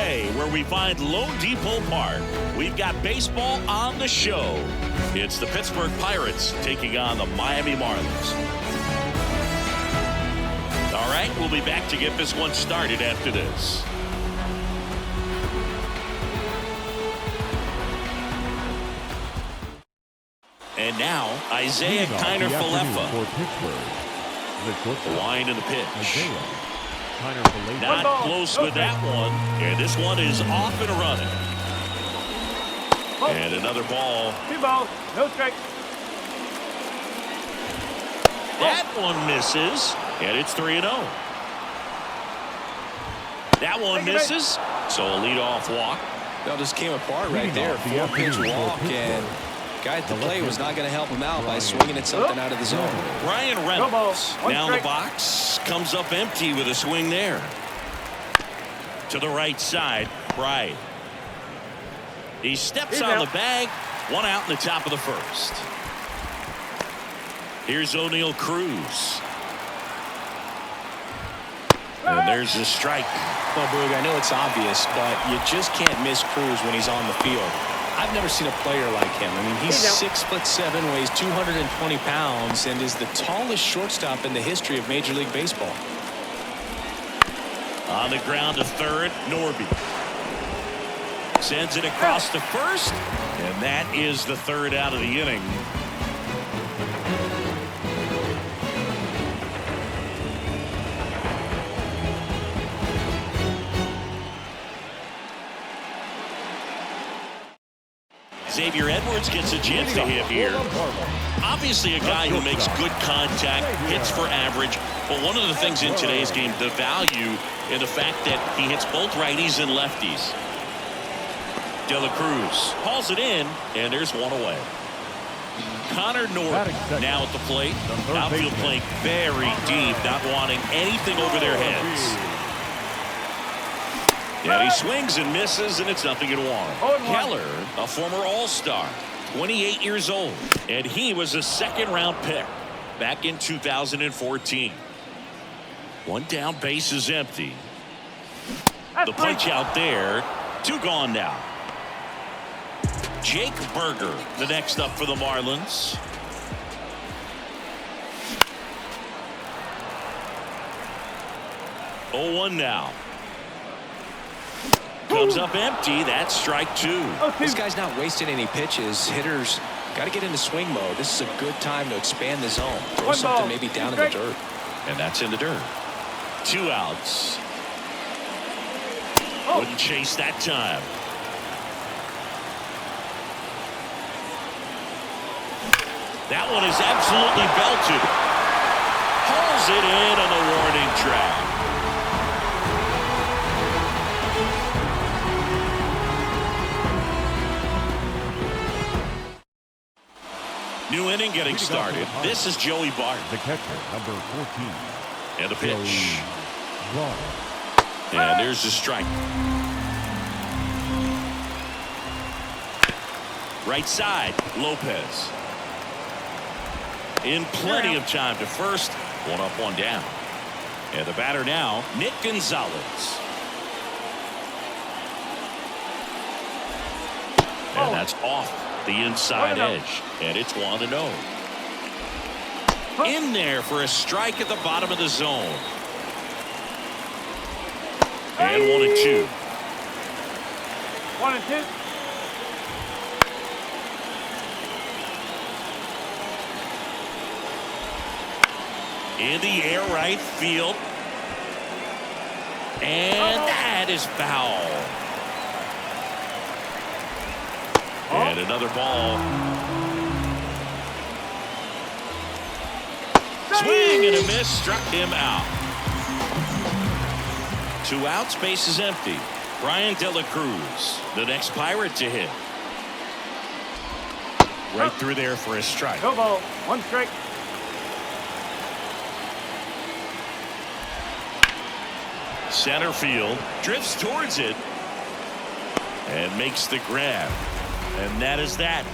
away, where we find LoanDepot Park. We've got baseball on the show. It's the Pittsburgh Pirates taking on the Miami Marlins. All right, we'll be back to get this one started after this. And now, Isaiah Kiner-Falefa. The line in the pitch. Not close with that one. And this one is off and running. And another ball. 2 balls, no strikes. That one misses. And it's 3-0. That one misses. So a leadoff walk. That just came apart right there. 4-pitch walk, and guy at the plate was not going to help him out by swinging at something out of the zone. Ryan Reynolds down the box, comes up empty with a swing there. To the right side, Bright. He steps on the bag. 1 out in the top of the first. Here's O'Neal Cruz. And there's the strike. Well, Boog, I know it's obvious, but you just can't miss Cruz when he's on the field. I've never seen a player like him. I mean, he's 6'7", weighs 220 pounds, and is the tallest shortstop in the history of Major League Baseball. On the ground to third, Norby. Sends it across to first, and that is the 3rd out of the inning. Xavier Edwards gets a chance to hit here. Obviously a guy who makes good contact, hits for average, but one of the things in today's game, the value in the fact that he hits both righties and lefties. De La Cruz hauls it in, and there's one away. Connor Norton now at the plate. Outfield playing very deep, not wanting anything over their heads. And he swings and misses, and it's 0-1. Keller, a former All-Star, 28 years old, and he was a 2nd-round pick back in 2014. 1 down, base is empty. The punch out there, 2 gone now. Jake Berger, the next up for the Marlins. Oh, 1 now. Comes up empty. That's strike 2. This guy's not wasting any pitches. Hitters got to get into swing mode. This is a good time to expand the zone. Throw something maybe down in the dirt. And that's in the dirt. 2 outs. Wouldn't chase that time. That one is absolutely belted. Hauls it in on the warning track. New inning getting started. This is Joey Barton. The catcher, number 14. And the pitch. And there's the strike. Right side, Lopez. In plenty of time to first. 1 up, 1 down. And the batter now, Nick Gonzalez. And that's off the inside edge, and it's 1-0. In there for a strike at the bottom of the zone. And 1-2. 1-2. In the air, right field. And that is foul. And another ball. Swing and a miss, struck him out. 2 outs, base is empty. Brian De La Cruz, the next Pirate to hit. Right through there for a strike. No ball, 1 strike. Center field, drifts towards it, and makes the grab. And that is that.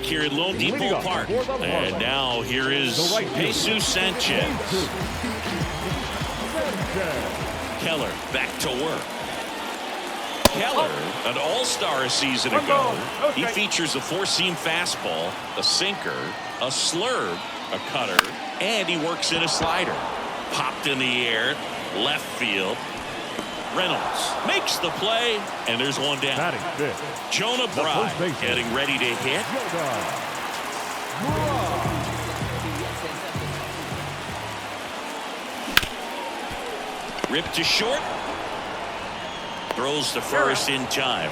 here at LoanDepot Park. And now here is Jesus Sanchez. Keller back to work. Keller, an all-star a season ago. He features a four-seam fastball, a sinker, a slurve, a cutter, and he works in a slider. Popped in the air, left field. Reynolds makes the play, and there's one down. Jonah Bride getting ready to hit. Ripped to short. Throws to first in time.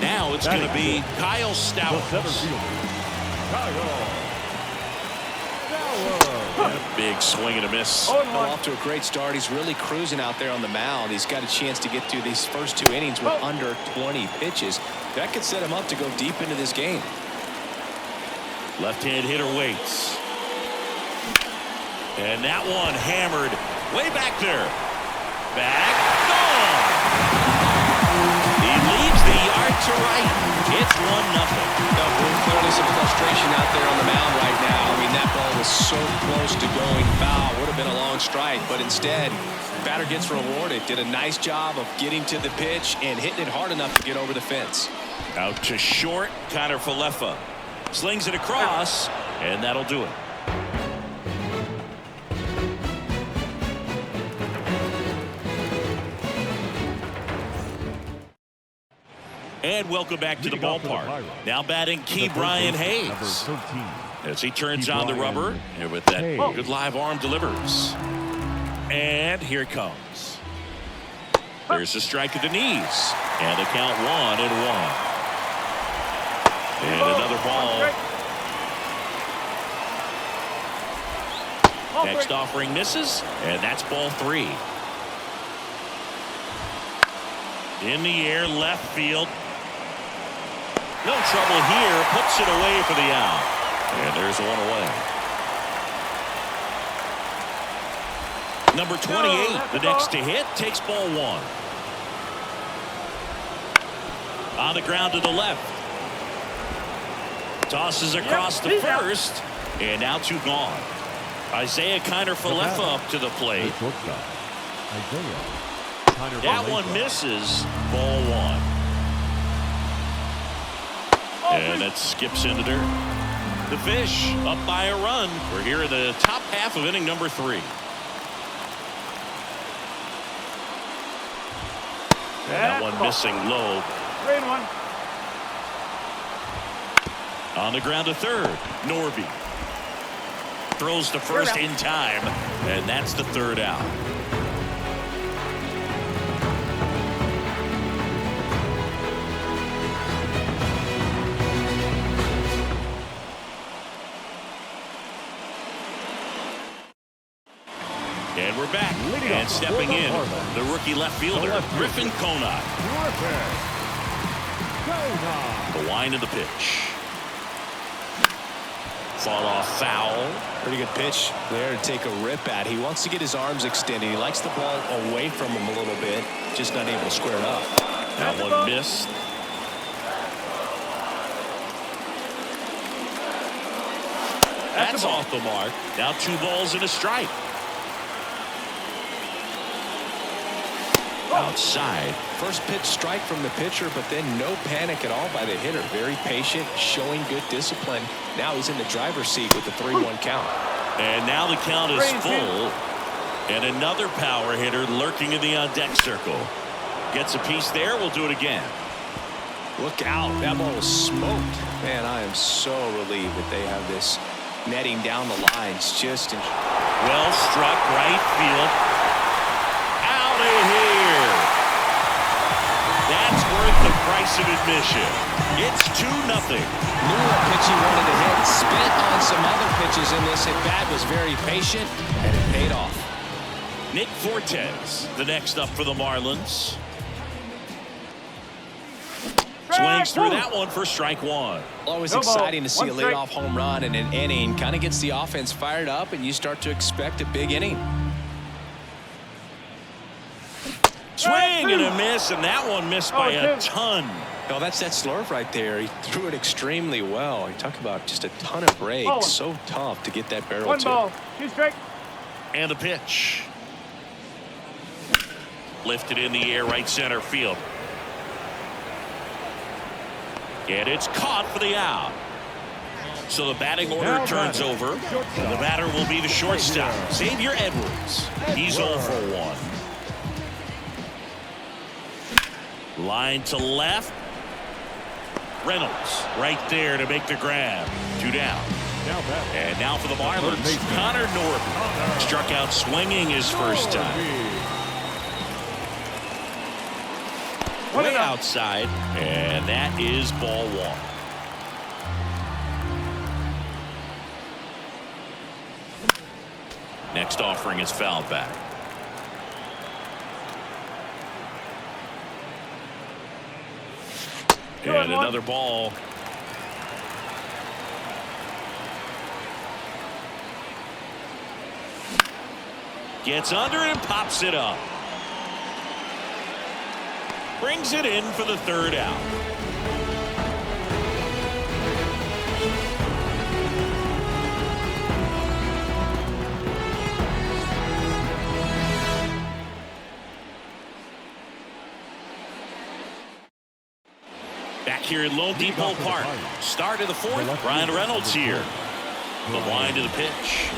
Now it's going to be Kyle Stowers. And a big swing and a miss. Off to a great start. He's really cruising out there on the mound. He's got a chance to get through these first two innings with under 20 pitches. That could set him up to go deep into this game. Left-hand hitter waits. And that one hammered way back there. Back. Gone. He leaves the yard to right. It's 1-0. Clearly some frustration out there on the mound right now. I mean, that ball was so close to going foul. Would have been a long strike, but instead, batter gets rewarded. Did a nice job of getting to the pitch and hitting it hard enough to get over the fence. Out to short, Connor Falefa. Slings it across, and that'll do it. And welcome back to the ballpark. Now batting Key Brian Hayes. As he turns on the rubber, and with that good live arm delivers. And here it comes. There's a strike at the knees. And the count 1-1. And another ball. Next offering misses, and that's ball 3. In the air, left field. No trouble here. Puts it away for the out. And there's one away. Number 28, the next to hit, takes ball 1. On the ground to the left. Tosses across the first. And now 2 gone. Isaiah Kiner Falefa up to the plate. That one misses. Ball 1. And that skips into dirt. The Fish up by a run. We're here in the top half of inning number 3. And that one missing low. 3-1. On the ground to third. Norby throws to first in time, and that's the 3rd out. And we're back. And stepping in, the rookie left fielder, Griffin Conant. The wind of the pitch. Fall off foul. Pretty good pitch there to take a rip at. He wants to get his arms extended. He likes the ball away from him a little bit. Just not able to square it up. That one missed. That's off the mark. Now 2 balls and a strike. Outside. First pitch strike from the pitcher, but then no panic at all by the hitter. Very patient, showing good discipline. Now he's in the driver's seat with the 3-1 count. And now the count is full. And another power hitter lurking in the on-deck circle. Gets a piece there. We'll do it again. Look out. That ball was smoked. Man, I am so relieved that they have this netting down the lines. Just well struck right field. Out of here. That's worth the price of admission. It's 2-0. Knew what pitch he wanted to hit. Spent on some other pitches in this at-bat. Was very patient, and it paid off. Nick Fortes, the next up for the Marlins. Swings through that one for strike 1. Always exciting to see a leadoff home run in an inning. Kind of gets the offense fired up, and you start to expect a big inning. Swing and a miss, and that one missed by a ton. Oh, that's that slurve right there. He threw it extremely well. You talk about just a ton of breaks. So tough to get that barrel One to. ball, 2 strikes. And the pitch. Lifted in the air, right center field. And it's caught for the out. So the batting order turns over. And the batter will be the shortstop, Xavier Edwards. He's 0 for 1. Line to left. Reynolds right there to make the grab. 2 down. And now for the Marlins, Connor Norton. Struck out swinging his first time. Way outside, and that is ball 1. Next offering is fouled back. And another ball. Gets under and pops it up. Brings it in for the 3rd out. Back here at LoanDepot Park. Start of the 4th. Ryan Reynolds here. The line to the pitch.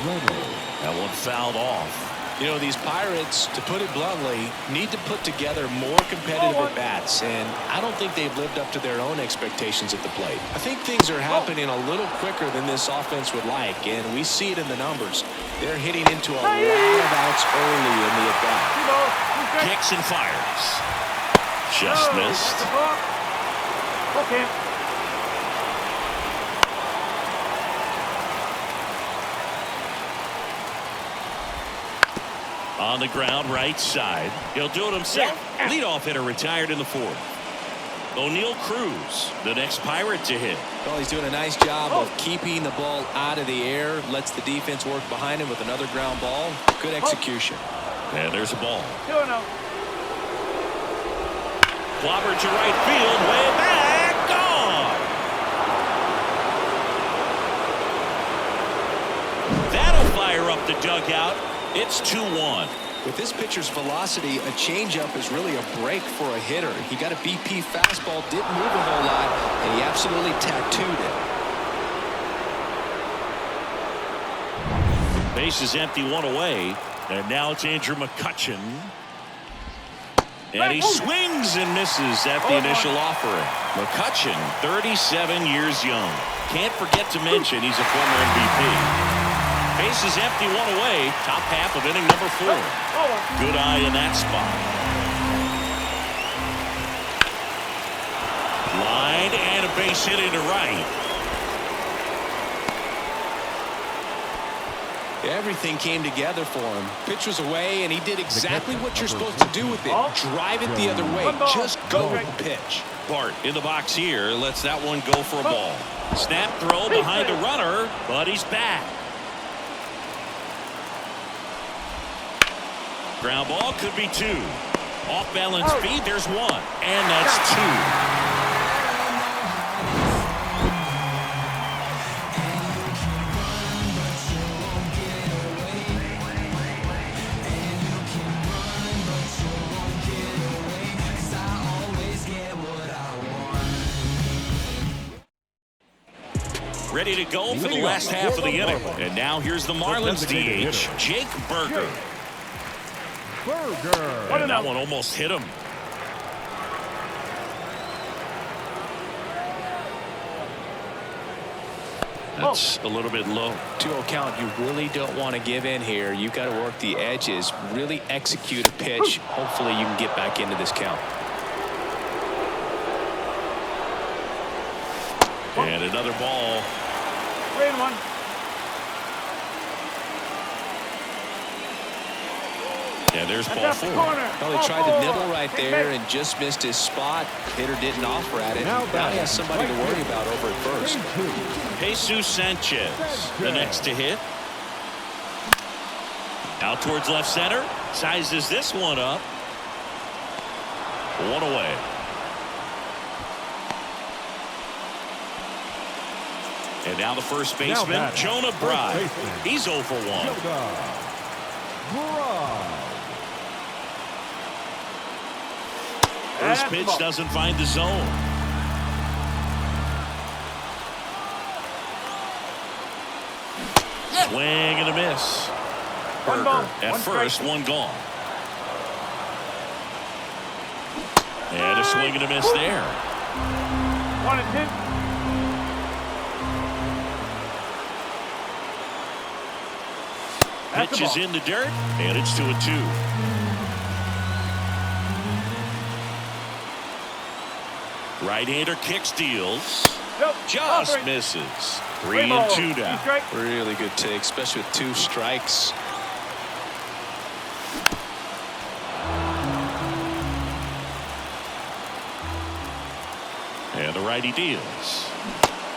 That one fouled off. You know, these Pirates, to put it bluntly, need to put together more competitive at-bats, and I don't think they've lived up to their own expectations at the plate. I think things are happening a little quicker than this offense would like, and we see it in the numbers. They're hitting into a lot of outs early in the at-bat. Kicks and fires. Just missed. Okay. On the ground, right side. He'll do it himself. Leadoff hitter retired in the 4th. O'Neal Cruz, the next Pirate to hit. Well, he's doing a nice job of keeping the ball out of the air. Lets the defense work behind him with another ground ball. Good execution. And there's a ball. 2-0. Clobber to right field. Way back. Gone. That'll fire up the dugout. It's 2-1. With this pitcher's velocity, a changeup is really a break for a hitter. He got a BP fastball, didn't move a whole lot, and he absolutely tattooed it. Base is empty, 1 away. And now it's Andrew McCutchen. And he swings and misses at the initial offering. McCutchen, 37 years young. Can't forget to mention he's a former MVP. Base is empty, 1 away. Top half of inning number 4. Good eye in that spot. Line and a base hit into right. Everything came together for him. Pitch was away, and he did exactly what you're supposed to do with it. Drive it the other way. Just go with the pitch. Bart in the box here. Lets that one go for a ball. Snap throw behind the runner, but he's back. Ground ball could be 2. Off balance feed, there's 1. And that's 2. Ready to go for the last half of the inning. And now here's the Marlins DH, Jake Burger. And that one almost hit him. That's a little bit low. 2-0 count. You really don't want to give in here. You've got to work the edges, really execute a pitch. Hopefully you can get back into this count. And another ball. 3-1. And there's ball 4. Well, he tried to nibble right there and just missed his spot. Hitter didn't offer at it. Now he has somebody to worry about over at first. Jesus Sanchez, the next to hit. Out towards left center. Sizes this one up. 1 away. And now the first baseman, Jonah Bride. He's 0 for 1. First pitch doesn't find the zone. Swing and a miss. Berger at first, one gone. And a swing and a miss there. 1 and 10. Pitch is in the dirt, and it's 2-2. Right-hander kicks, deals. Just misses. 3 and 2 down. Really good take, especially with 2 strikes. And the righty deals.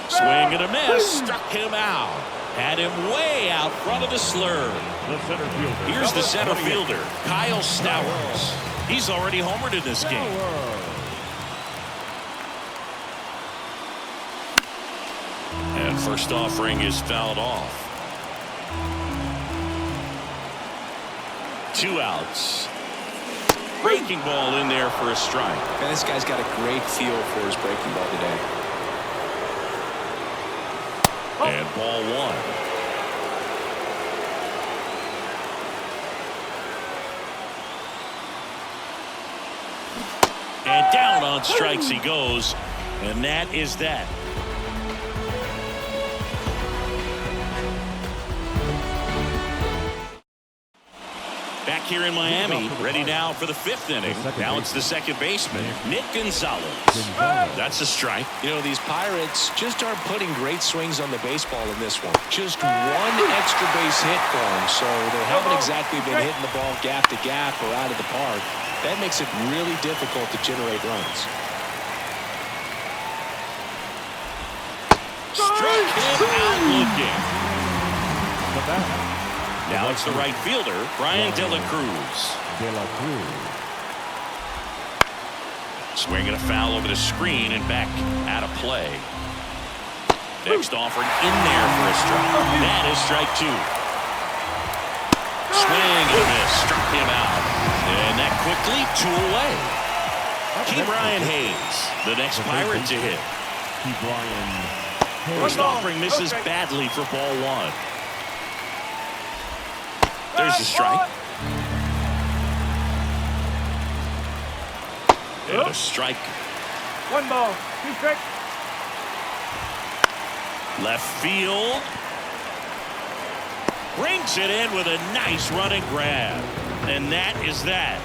Swing and a miss. Struck him out. Had him way out front of the slurve. Here's the center fielder, Kyle Stowers. He's already homered in this game. And first offering is fouled off. 2 outs. Breaking ball in there for a strike. And this guy's got a great feel for his breaking ball today. And ball 1. And down on strikes he goes. And that is that. Back here in Miami, ready now for the 5th inning. Now it's the second baseman, Nick Gonzalez. That's a strike. You know, these Pirates just aren't putting great swings on the baseball in this one. Just one extra base hit for them, so they haven't exactly been hitting the ball gap to gap or out of the park. That makes it really difficult to generate runs. Struck him out looking. Now it's the right fielder, Brian De La Cruz. Swinging a foul over the screen and back out of play. Next offering in there for a strike. That is strike 2. Swing and a miss. Struck him out. And that quickly 2 away. Key Brian Hayes, the next Pirate to hit. First offering misses badly for ball 1. There's a strike. And a strike. 1 ball, 2 strikes. Left field. Brings it in with a nice running grab. And that is that.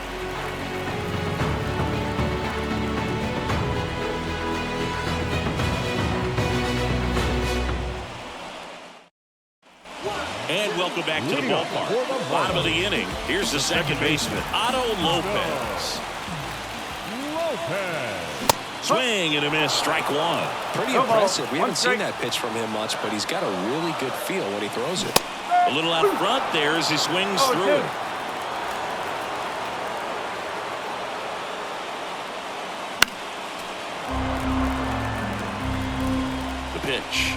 And welcome back to the ballpark. Bottom of the inning. Here's the second baseman, Otto Lopez. Swing and a miss. Strike 1. Pretty impressive. We haven't seen that pitch from him much, but he's got a really good feel when he throws it. A little out front there as he swings through it. The pitch.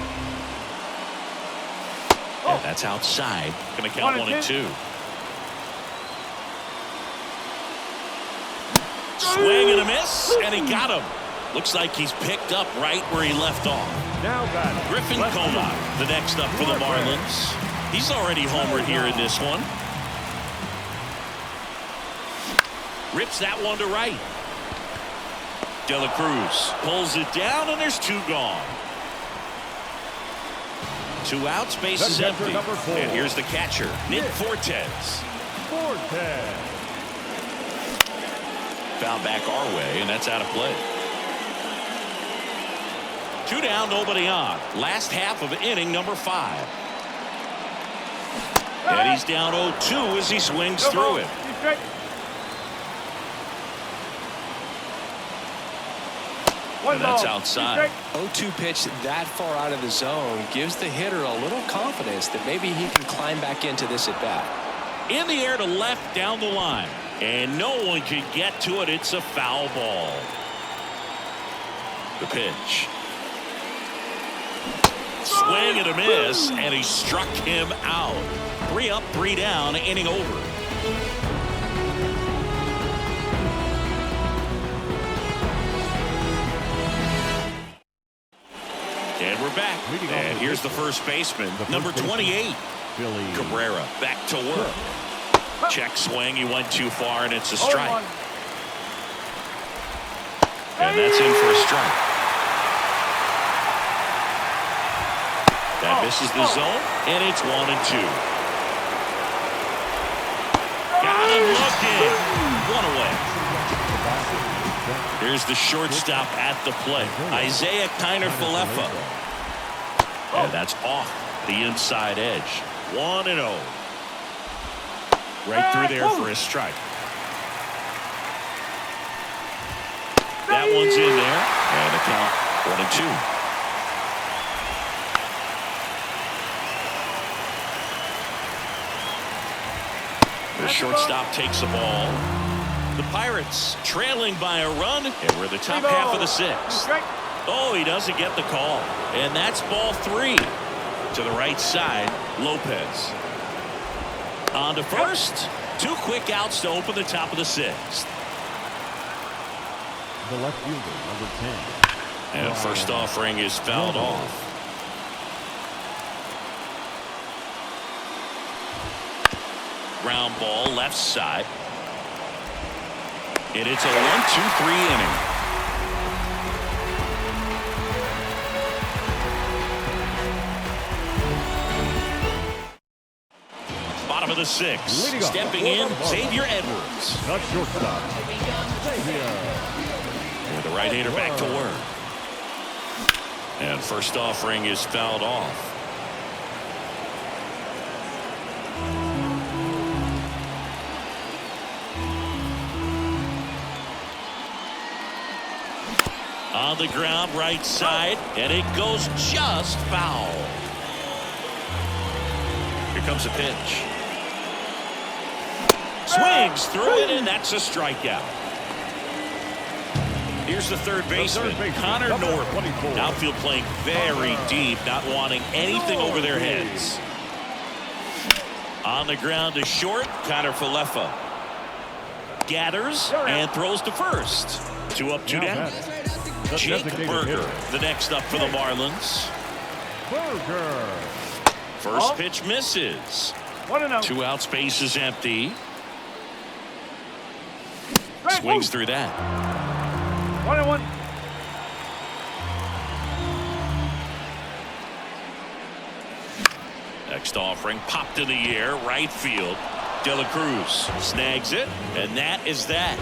And that's outside. Going to count 1 and 2. Swing and a miss, and he got him. Looks like he's picked up right where he left off. Griffin Comack, the next up for the Marlins. He's already homered here in this one. Rips that one to right. De La Cruz pulls it down, and there's 2 gone. 2 outs, base is empty. And here's the catcher, Nick Fortes. Foul back our way, and that's out of play. 2 down, nobody on. Last half of inning number 5. And he's down 0-2 as he swings through it. And that's outside. 0-2 pitch that far out of the zone gives the hitter a little confidence that maybe he can climb back into this at bat. In the air to left down the line. And no one can get to it. It's a foul ball. The pitch. Swing and a miss, and he struck him out. 3 up, 3 down, inning over. And we're back. And here's the first baseman, number 28, Cabrera, back to work. Check swing, he went too far, and it's a strike. And that's in for a strike. That misses the zone, and it's 1-2. Got him looking. 1 away. Here's the shortstop at the plate, Isaiah Kiner-Falefa. And that's off the inside edge. 1-0. Right through there for a strike. That one's in there, and the count 1-2. The shortstop takes the ball. The Pirates trailing by a run, and we're the top half of the 6th. Oh, he doesn't get the call, and that's ball 3. To the right side, Lopez. On to first. 2 quick outs to open the top of the 6th. The left fielder, number 10. And first offering is fouled off. Ground ball left side. And it's a 1-2-3 inning. Bottom of the 6th. Stepping in, Xavier Edwards. Not shortstop. And the right-hander back to work. And first offering is fouled off. On the ground, right side, and it goes just foul. Here comes a pitch. Swings through it, and that's a strikeout. Here's the third baseman, Connor Norton. Outfield playing very deep, not wanting anything over their heads. On the ground to short, Kiner-Falefa gathers and throws to first. 2 up, 2 down. Jake Burger, the next up for the Marlins. First pitch misses. 2 outs, base is empty. Swings through that. 1-1. Next offering popped in the air, right field. De La Cruz snags it, and that is that.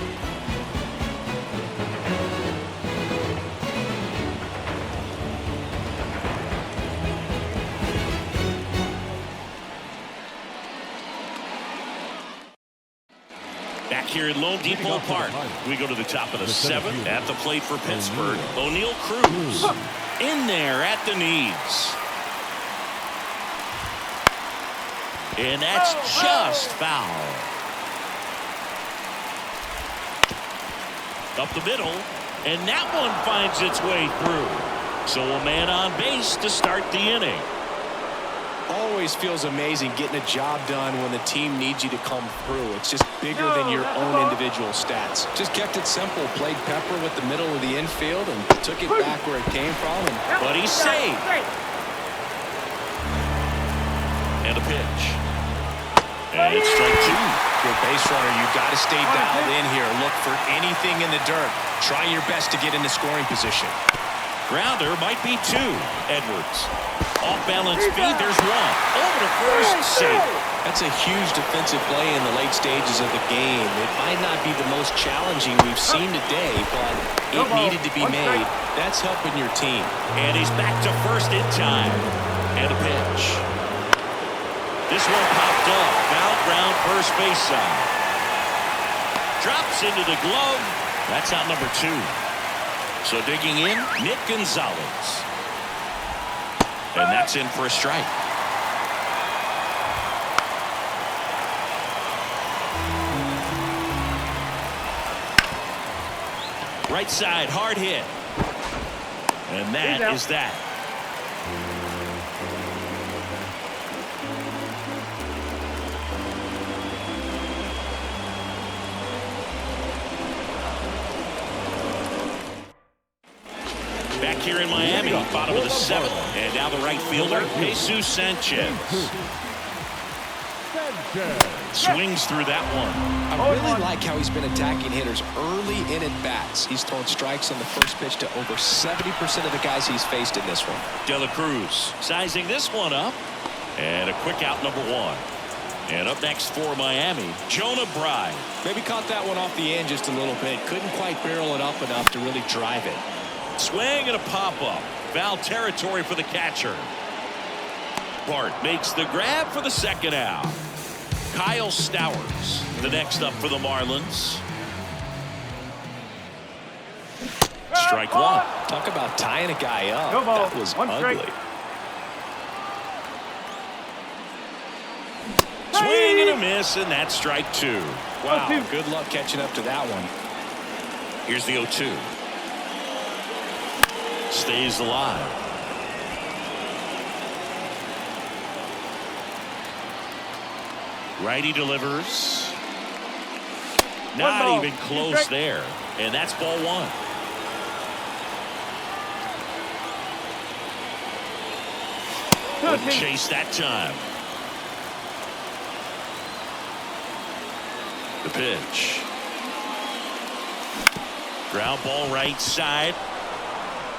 Back here at LoanDepot Park, we go to the top of the 7th. At the plate for Pittsburgh, O'Neal Cruz in there at the knees. And that's just foul. Up the middle, and that one finds its way through. So a man on base to start the inning. Always feels amazing getting a job done when the team needs you to come through. It's just bigger than your own individual stats. Just kept it simple. Played pepper with the middle of the infield and took it back where it came from. But he's safe. And a pitch. And it's strike 2. Your base runner, you got to stay dialed in here. Look for anything in the dirt. Try your best to get into scoring position. Grounder might be 2. Edwards. Off balance feed, there's 1. Over to first, safe. That's a huge defensive play in the late stages of the game. It might not be the most challenging we've seen today, but it needed to be made. That's helping your team. And he's back to first in time. And a pitch. This one popped up. Foul ground first base side. Drops into the glove. That's out number 2. So digging in, Nick Gonzalez. And that's in for a strike. Right side, hard hit. And that is that. back here in Miami, bottom of the 7th. And now the right fielder, Jesus Sanchez. Swings through that one. I really like how he's been attacking hitters early in at bats. He's thrown strikes on the first pitch to over 70% of the guys he's faced in this one. De La Cruz sizing this one up. And a quick out, number 1. And up next for Miami, Jonah Bride. Maybe caught that one off the end just a little bit. Couldn't quite barrel it up enough to really drive it. Swing and a pop-up. Foul territory for the catcher. Bart makes the grab for the second out. Kyle Stowers, the next up for the Marlins. Strike 1. Talk about tying a guy up. No ball. That was One ugly. strike. Swing and a miss, and that's strike 2. Wow, good luck catching up to that one. Here's the 0-2. Stays alive. Righty delivers. Not even close there. And that's ball 1. Wouldn't chase that time. The pitch. Ground ball right side.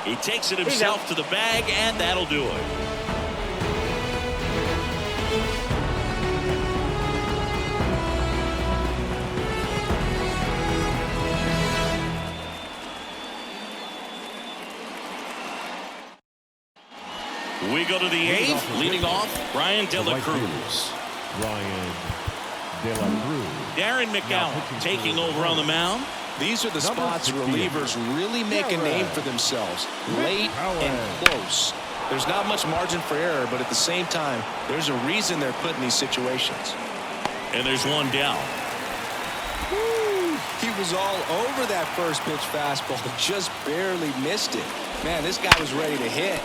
He takes it himself to the bag, and that'll do it. We go to the 8th, leading off, Brian De La Cruz. Brian De La Cruz. Darren McAllen taking over on the mound. These are the spots relievers really make a name for themselves. Late and close. There's not much margin for error, but at the same time, there's a reason they're put in these situations. And there's one down. He was all over that first pitch fastball, just barely missed it. Man, this guy was ready to hit.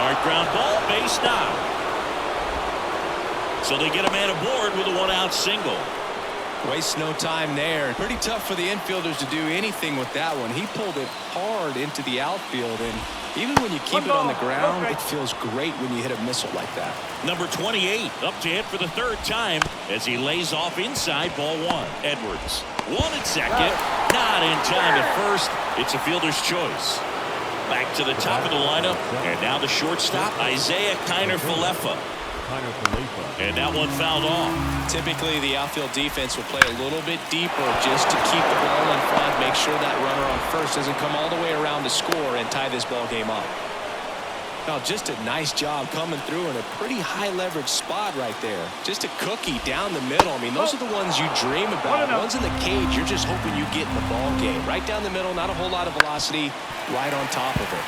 Hard ground ball, base now. So they get a man aboard with a 1-out single. Waste no time there. Pretty tough for the infielders to do anything with that one. He pulled it hard into the outfield, and even when you keep it on the ground, it feels great when you hit a missile like that. Number 28 up to hit for the 3rd time as he lays off inside, ball 1. Edwards 1 at second, not in time at first. It's a fielder's choice. Back to the top of the lineup, and now the shortstop, Isaiah Kiner-Falefa. And that one fouled off. Typically, the outfield defense will play a little bit deeper just to keep the ball in front, make sure that runner on first doesn't come all the way around to score and tie this ball game up. Now, just a nice job coming through in a pretty high leverage spot right there. Just a cookie down the middle. I mean, those are the ones you dream about. Ones in the cage, you're just hoping you get in the ball game. Right down the middle, not a whole lot of velocity, right on top of it.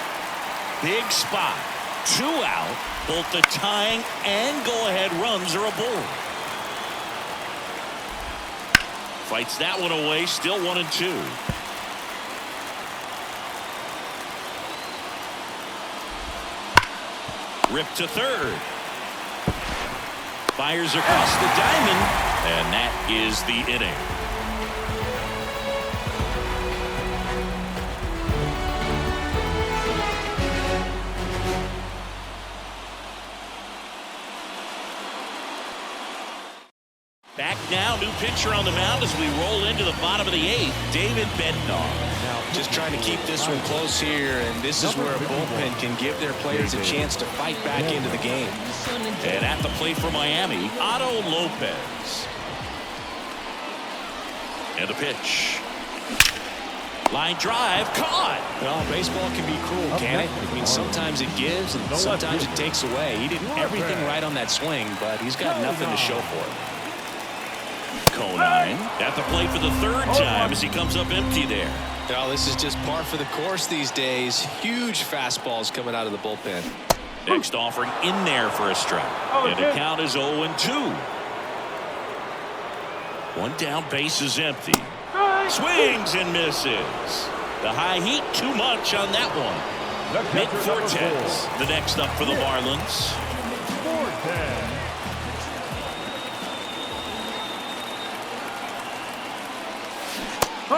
Big spot. 2 out. Both the tying and go-ahead runs are aboard. Fights that one away. Still 1 and 2. Rip to third. Fires across the diamond, and that is the inning. Back now, new pitcher on the mound as we roll into the bottom of the 8th, David Bednar. Just trying to keep this one close here, and this is where a bullpen can give their players a chance to fight back into the game. And at the plate for Miami, Otto Lopez. And the pitch. Line drive, caught. Well, baseball can be cruel, can't it? I mean, sometimes it gives and sometimes it takes away. He did everything right on that swing, but he's got nothing to show for it. Conine at the plate for the 3rd time as he comes up empty there. Well, this is just par for the course these days. Huge fastballs coming out of the bullpen. Next offering in there for a strike. And the count is 0-2. 1 down, base is empty. Swings and misses. The high heat, too much on that one. Nick Fortes, the next up for the Marlins.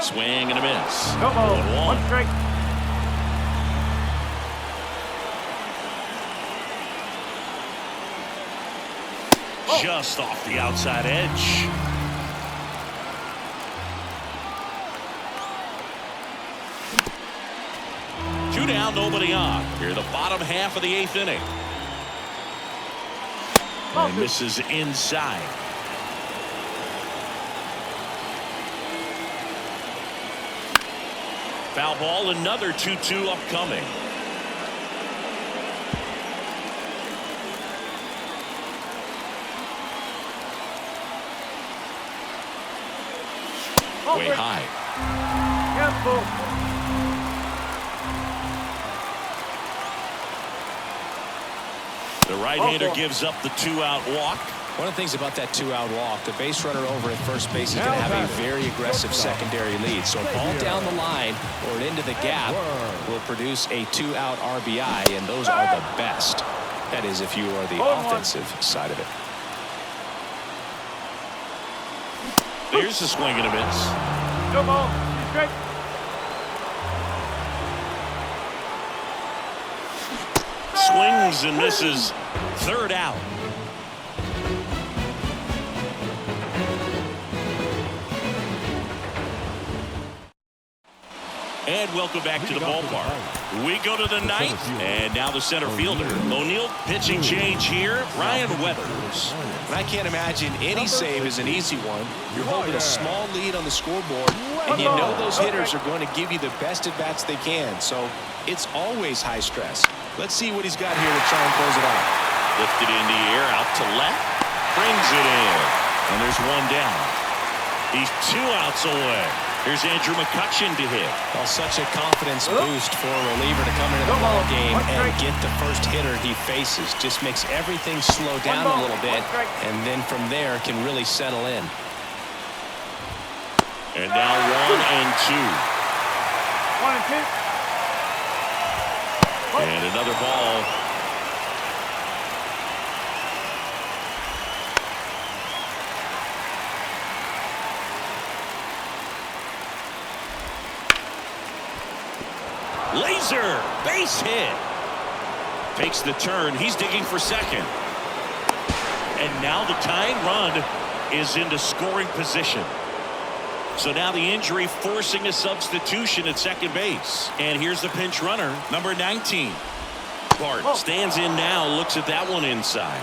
Swing and a miss. 1 strike. just off the outside edge. Two down, nobody on. Here, the bottom half of the 8th inning. And misses inside. Foul ball, another 2-2 upcoming. Way high. The right-hander gives up the 2-out walk. One of the things about that 2-out walk, the base runner over at first base is going to have a very aggressive secondary lead. So a ball down the line or into the gap will produce a 2-out RBI, and those are the best. That is, if you are the offensive side of it. Here's a swing and a miss. Come on, straight. Swings and misses. 3rd out. And welcome back to the ballpark. We go to the 9th, and now the center fielder. O'Neill, pitching change here. Ryan Weathers. And I can't imagine any save is an easy one. You're holding a small lead on the scoreboard, and you know those hitters are going to give you the best at-bats they can. So it's always high stress. Let's see what he's got here to try and close it out. Lifted in the air, out to left. Brings it in. And there's 1 down. He's 2 outs away. Here's Andrew McCutchen to hit. Well, such a confidence boost for a reliever to come into the ball game and get the first hitter he faces. Just makes everything slow down a little bit, and then from there can really settle in. And now 1 and 2. 1 and 2. And another ball. Laser base hit. Takes the turn. He's digging for second. And now the tying run is into scoring position. So now the injury forcing a substitution at second base. And here's the pinch runner, number 19. Bart stands in now, looks at that one inside.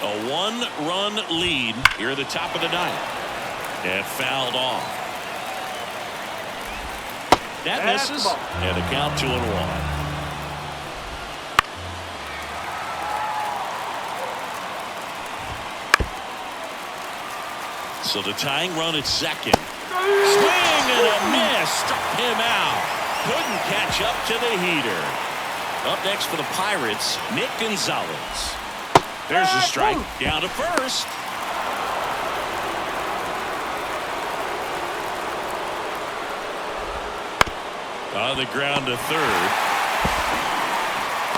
A 1-run lead here at the top of the 9th. And fouled off. That misses, and the count 2-1. So the tying run at second. Swing and a miss. Struck him out. Couldn't catch up to the heater. Up next for the Pirates, Nick Gonzalez. There's a strike. Down to first. On the ground to third.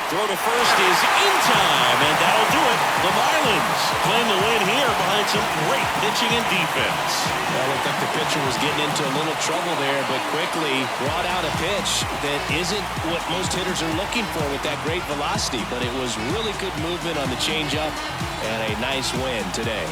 Throw to first is in time, and that'll do it. The Marlins claim the win here behind some great pitching and defense. Well, looked like the pitcher was getting into a little trouble there, but quickly brought out a pitch that isn't what most hitters are looking for with that great velocity, but it was really good movement on the changeup and a nice win today.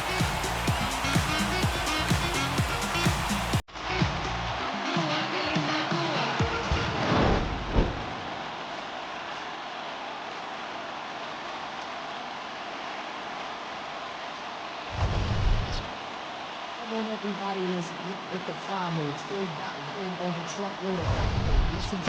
Everybody is with the farmers, they got wind on the truck with it.